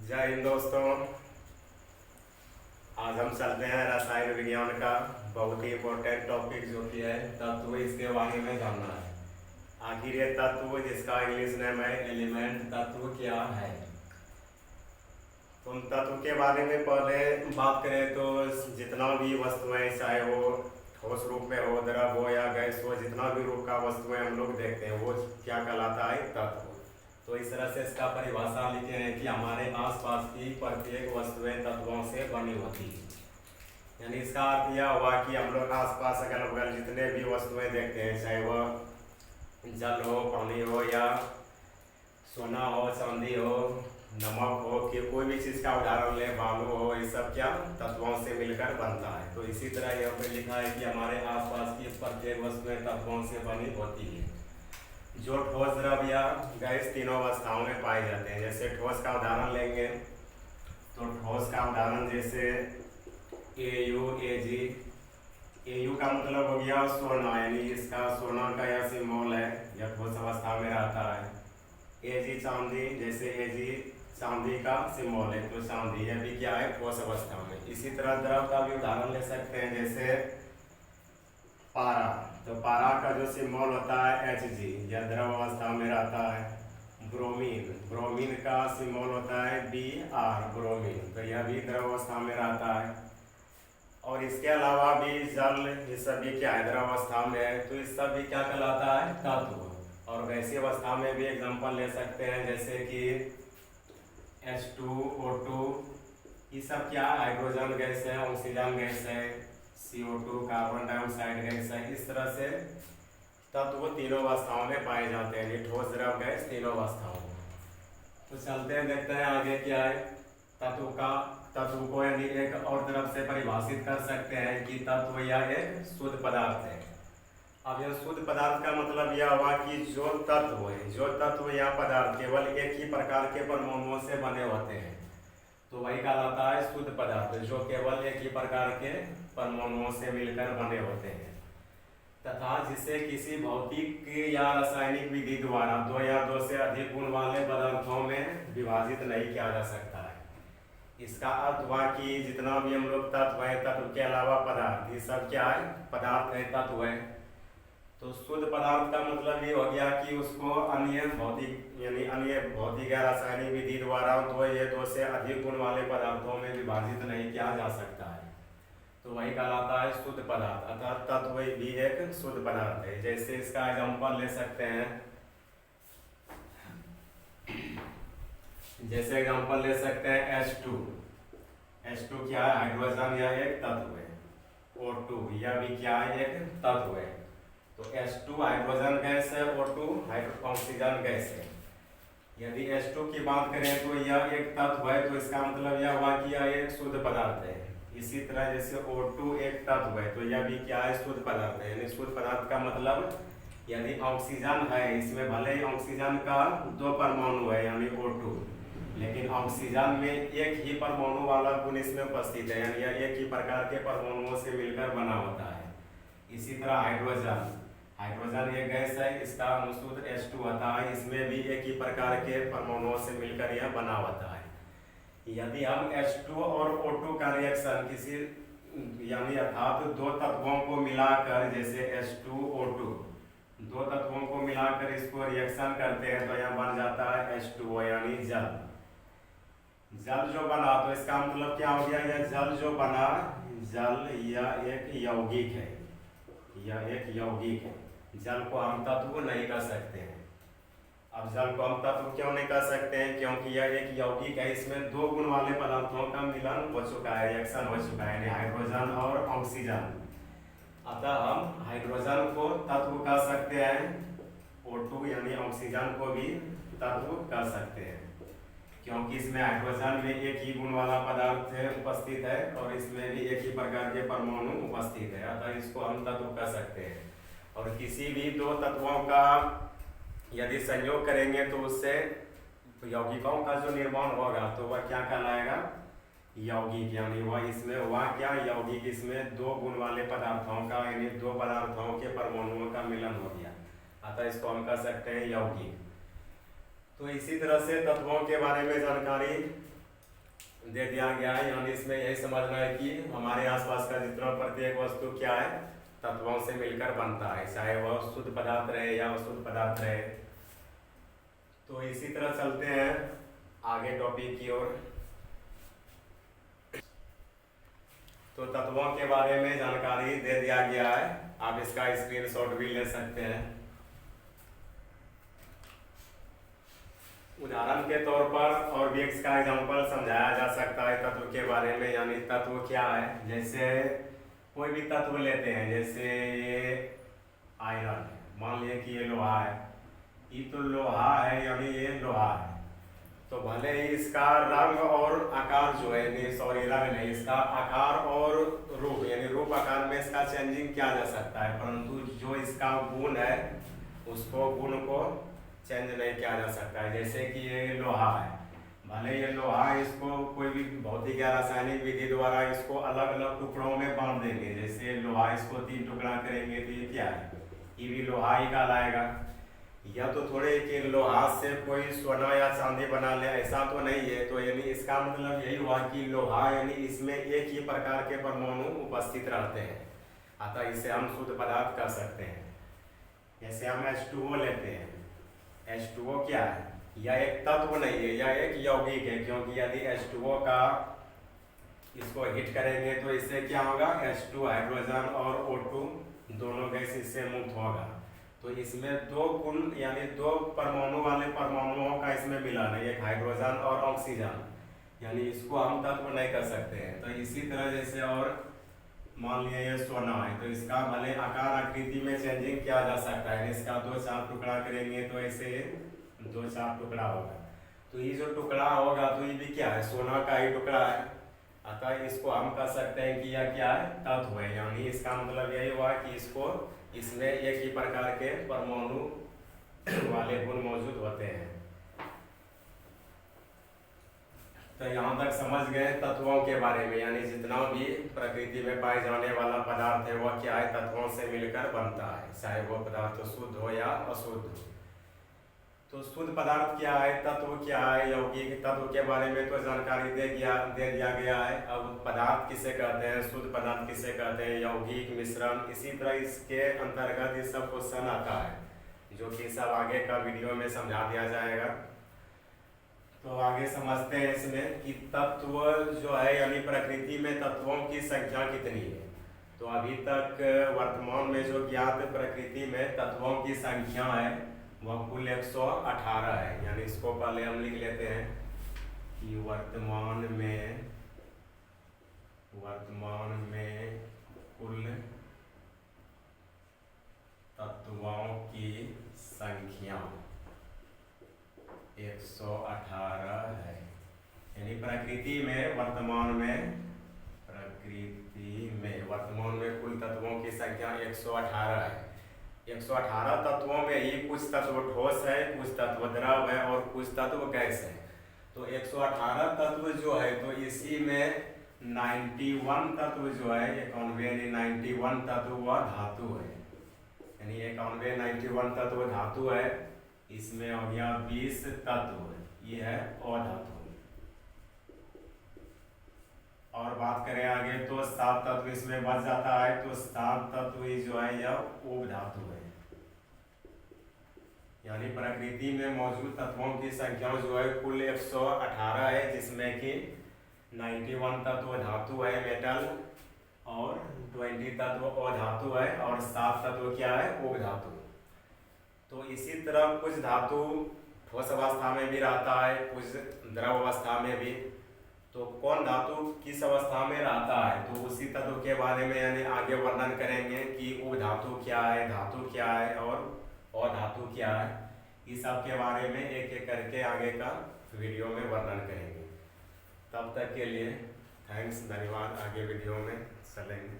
जय हिंद दोस्तों। आज हम चलते हैं रसायन विज्ञान का बहुत ही इम्पोर्टेंट टॉपिक जो कि है तत्व। इसके बारे में जानना है आखिर ये तत्व जिसका इंग्लिश नेम है एलिमेंट, तत्व क्या है। तो उन तत्व के बारे में पहले बात करें तो जितना भी वस्तुएं, चाहे वो ठोस रूप में हो, द्रव हो या गैस हो, जितना भी रूप का वस्तुएं हम लोग देखते हैं वो क्या कहलाता है, तत्व। तो इस तरह से इसका परिभाषा लिखे हैं कि हमारे आसपास की प्रत्येक वस्तुएं तत्वों से बनी होती है। यानी इसका अर्थ यह हुआ कि हम लोग आसपास अगल बगल जितने भी वस्तुएं देखते हैं, चाहे वह जल हो, पानी हो या सोना हो, चांदी हो, नमक हो, कि कोई भी चीज़ का उदाहरण ले, बालू हो, ये सब क्या तत्वों से मिलकर बनता है। तो इसी तरह यहाँ पे लिखा है कि हमारे आसपास की प्रत्येक वस्तुएं तत्वों से बनी होती है जो ठोस, द्रव या गैस तीनों अवस्थाओं में पाए जाते हैं। जैसे ठोस का उदाहरण लेंगे तो ठोस का उदाहरण जैसे AU, AG। AU का मतलब हो गया सोना, यानी इसका सोना का यह सिंबल है, यह ठोस अवस्था में रहता है। AG चांदी, जैसे AG चांदी का सिंबल है तो चांदी, यह भी क्या है, ठोस अवस्था में। इसी तरह द्रव का भी उदाहरण ले सकते हैं, जैसे पारा। तो पारा का जो सिंबल होता है Hg, यह द्रव अवस्था में रहता है। ब्रोमीन, ब्रोमीन का सिंबल होता है Br, ब्रोमीन, तो यह भी द्रव अवस्था में रहता है। और इसके अलावा भी जल, ये सभी क्या है, द्रव अवस्था में है, तो इस सब भी क्या कहलाता है, तत्व। और वैसी अवस्था में भी एग्जांपल ले सकते हैं, जैसे कि H2O2, ये सब क्या हाइड्रोजन गैस है, ऑक्सीजन गैस है, CO2 कार्बन डाइऑक्साइड गैस है। इस तरह से तत्व तीनों अवस्थाओं में पाए जाते हैं, ठोस, द्रव, गैस तीनों अवस्थाओं में। तो चलते हैं, देखते हैं आगे क्या है। तत्व को यानी एक और तरफ से परिभाषित कर सकते हैं कि तत्व यह एक शुद्ध पदार्थ है। अब यह शुद्ध पदार्थ का मतलब यह हुआ कि जो तत्व या पदार्थ केवल एक ही प्रकार के परमाणुओं से बने होते हैं, तो वही कहलाता है शुद्ध पदार्थ, जो केवल एक ही प्रकार के परमाणुओं से मिलकर बने होते हैं, तथा जिसे किसी भौतिक या रासायनिक विधि द्वारा दो या दो से अधिक गुण वाले पदार्थों में विभाजित नहीं किया जा सकता है। इसका अर्थ हुआ कि जितना भी हम लोग तत्व है, तत्व के अलावा पदार्थ, ये सब क्या है, पदार्थ है, तत्व है। तो शुद्ध पदार्थ का मतलब ये हो गया कि उसको अन्य भौतिक या रासायनिक विधि द्वारा दो से अधिक गुण वाले पदार्थों में विभाजित नहीं किया जा सकता है, तो वही कहलाता है शुद्ध पदार्थ। अर्थात तत्व भी एक शुद्ध पदार्थ है। जैसे इसका एग्जांपल ले सकते हैं, जैसे एग्जांपल ले सकते हैं H2 क्या है, हाइड्रोजन, यह एक तत्व है। O2 यह भी क्या है, एक तत्व है। तो H2 हाइड्रोजन गैस है, O2 ऑक्सीजन गैस है। यदि H2 की बात करें तो यह एक तत्व है, तो इसका मतलब यह हुआ कि यह एक शुद्ध पदार्थ है। इसी तरह जैसे O2 एक तत्व है, तो यह भी क्या है, शुद्ध पदार्थ है। यानी शुद्ध पदार्थ का मतलब यदि ऑक्सीजन है, इसमें भले ही ऑक्सीजन का दो परमाणु है यानी O2, लेकिन ऑक्सीजन में एक ही परमाणु वाला गुण इसमें उपस्थित है, यानी यह एक ही प्रकार के परमाणुओं से मिलकर बना होता है। इसी तरह हाइड्रोजन एक गैस है, इसका अनुशुद्ध H2 होता है, इसमें भी एक ही प्रकार के परमाणुओं से मिलकर यह बना होता है। यदि हम H2 और O2 का रिएक्शन किसी यानी अर्थात दो तत्वों को मिलाकर, जैसे H2O2 दो तत्वों को मिलाकर इसको रिएक्शन करते हैं, तो यह बन जाता है H2O यानी जल। जल जो बना, तो इसका मतलब क्या हो गया, यह जल जो बना, जल यह एक यौगिक है, यह एक यौगिक है। जल को हम तत्व नहीं कर सकते हैं। अब जल को हम तत्व क्यों नहीं कर सकते हैं, क्योंकि यह एक यौगिक है, इसमें दो गुण वाले पदार्थों का मिलन हो चुका है, रिएक्शन हो चुका है, यानी हाइड्रोजन और ऑक्सीजन। अतः हम हाइड्रोजन को तत्व कर सकते हैं, O2 यानी ऑक्सीजन को भी तत्व कर सकते हैं, क्योंकि इसमें हाइड्रोजन में एक ही गुण वाला पदार्थ उपस्थित है और इसमें भी एक ही प्रकार के परमाणु उपस्थित है, अतः इसको हम तत्व कर सकते हैं। और किसी भी दो तत्वों का यदि संयोग करेंगे तो उससे यौगिकों का जो निर्माण होगा तो वह क्या कहलाएगा, यौगिक। यानी वह इसमें हुआ क्या, यौगिक, इसमें दो गुण वाले पदार्थों का यानी दो पदार्थों के परमाणुओं का मिलन हो गया, अतः इसको हम कह सकते हैं यौगिक। तो इसी तरह से तत्वों के बारे में जानकारी दे दिया गया है, यानी इसमें यही समझना है कि हमारे आसपास का जितना प्रत्येक वस्तु क्या है, तत्वों से मिलकर बनता है, चाहे वह शुद्ध पदार्थ रहे या अशुद्ध पदार्थ रहे। तो इसी तरह चलते हैं आगे टॉपिक की ओर। तो तत्वों के बारे में जानकारी दे दिया गया है, आप इसका स्क्रीनशॉट भी ले सकते हैं। उदाहरण के तौर पर और भी इसका एग्जाम्पल समझाया जा सकता है तत्व के बारे में, यानी तत्व क्या है। जैसे कोई भी तत्व लेते हैं, जैसे ये आयरन है, मान लिया कि ये लोहा है, ये तो लोहा है, यानी ये लोहा है। तो भले ही इसका रंग और आकार जो है, सॉरी रंग नहीं, इसका आकार और रूप, यानी रूप आकार में इसका चेंजिंग किया जा सकता है, परंतु जो इसका गुण है उसको गुण को चेंज नहीं किया जा सकता है। जैसे कि ये लोहा है, भले ये लोहा, इसको कोई भी भौतिक या रासायनिक विधि द्वारा इसको अलग अलग टुकड़ों में बांध देंगे। जैसे लोहा, इसको 3 टुकड़ा करेंगे तो ये क्या है, ये भी लोहा ही कहलाएगा। या तो थोड़े कि लोहा से कोई सोना या चांदी बना ले, ऐसा तो नहीं है। तो यानी इसका मतलब यही हुआ कि लोहा यानी इसमें एक ही प्रकार के परमाणु उपस्थित रहते हैं, अतः इसे हम शुद्ध पदार्थ कह सकते हैं। जैसे हम H2O लेते हैं, H2O क्या है, यह एक तत्व नहीं है, यह एक यौगिक है, क्योंकि यदि H2O का इसको हिट करेंगे तो इससे क्या होगा, H2 हाइड्रोजन और O2 दोनों गैस इससे मुक्त होगा। तो इसमें 2 गुण यानी 2 परमाणु वाले परमाणुओं का इसमें मिलन है, एक हाइड्रोजन और ऑक्सीजन, यानी इसको हम तत्व नहीं कर सकते हैं। तो इसी तरह जैसे और मान लिया ये सोना है, तो इसका भले आकार आकृति में चेंजिंग किया जा सकता है, इसका 2-4 टुकड़ा करेंगे तो ऐसे 2-4 टुकड़ा होगा। तो ये जो टुकड़ा होगा तो ये भी क्या है, सोना का ही टुकड़ा है, अतः इसको हम कह सकते हैं कि यह क्या है, तत्व है। यानी इसका मतलब यही हुआ कि इसको इसमें एक ही प्रकार के परमाणु वाले गुण मौजूद होते हैं। तो यहाँ तक समझ गए तत्वों के बारे में, यानी जितना भी प्रकृति में पाए जाने वाला पदार्थ है वह क्या है, तत्वों से मिलकर बनता है, चाहे वो पदार्थ शुद्ध हो या अशुद्ध हो। तो शुद्ध पदार्थ क्या है, तत्व क्या है, यौगिक तत्व के बारे में तो जानकारी दे दिया गया है। अब पदार्थ किसे कहते हैं, शुद्ध पदार्थ किसे कहते हैं, यौगिक, मिश्रण, इसी तरह इसके अंतर्गत ये सब क्वेश्चन आता है, जो कि सब आगे का वीडियो में समझा दिया जाएगा। तो आगे समझते हैं इसमें कि तत्व जो है, यानी प्रकृति में तत्वों की संख्या कितनी है। तो अभी तक वर्तमान में जो ज्ञात प्रकृति में तत्वों की संख्या है वह कुल 118 है। यानी इसको पहले हम लिख लेते हैं कि वर्तमान में कुल तत्वों की संख्या 118 है। यानी प्रकृति में वर्तमान में कुल तत्वों की संख्या 118 है। 118 तत्वों में ही कुछ तत्व ठोस है, कुछ तत्व द्रव है और कुछ तत्व गैस है। तो 118 तत्व जो है, तो इसी में 91 तत्व जो है, 91 तत्व वह धातु है, यानी 91 तत्व धातु है। इसमें हो गया 20 तत्व, ये है अधातु। और बात करें आगे तो 7 तत्व इसमें बच जाता है, तो 7 तत्व जो है यह उपधातु है। यानी प्रकृति में मौजूद तत्वों की संख्या जो है कुल 118 है, जिसमें कि 91 तत्व धातु है मेटल, और 20 तत्व अधातु है, और 7 तत्व क्या है, उपधातु। तो इसी तरह कुछ धातु ठोस अवस्था में भी रहता है, कुछ द्रव अवस्था में भी। तो कौन धातु किस अवस्था में रहता है, तो उसी तत्व के बारे में यानी आगे वर्णन करेंगे कि उपधातु क्या है, धातु क्या है और अधातु क्या है। इस सब के बारे में एक एक करके आगे का वीडियो में वर्णन करेंगे। तब तक के लिए थैंक्स, धन्यवाद। आगे वीडियो में चलेंगे।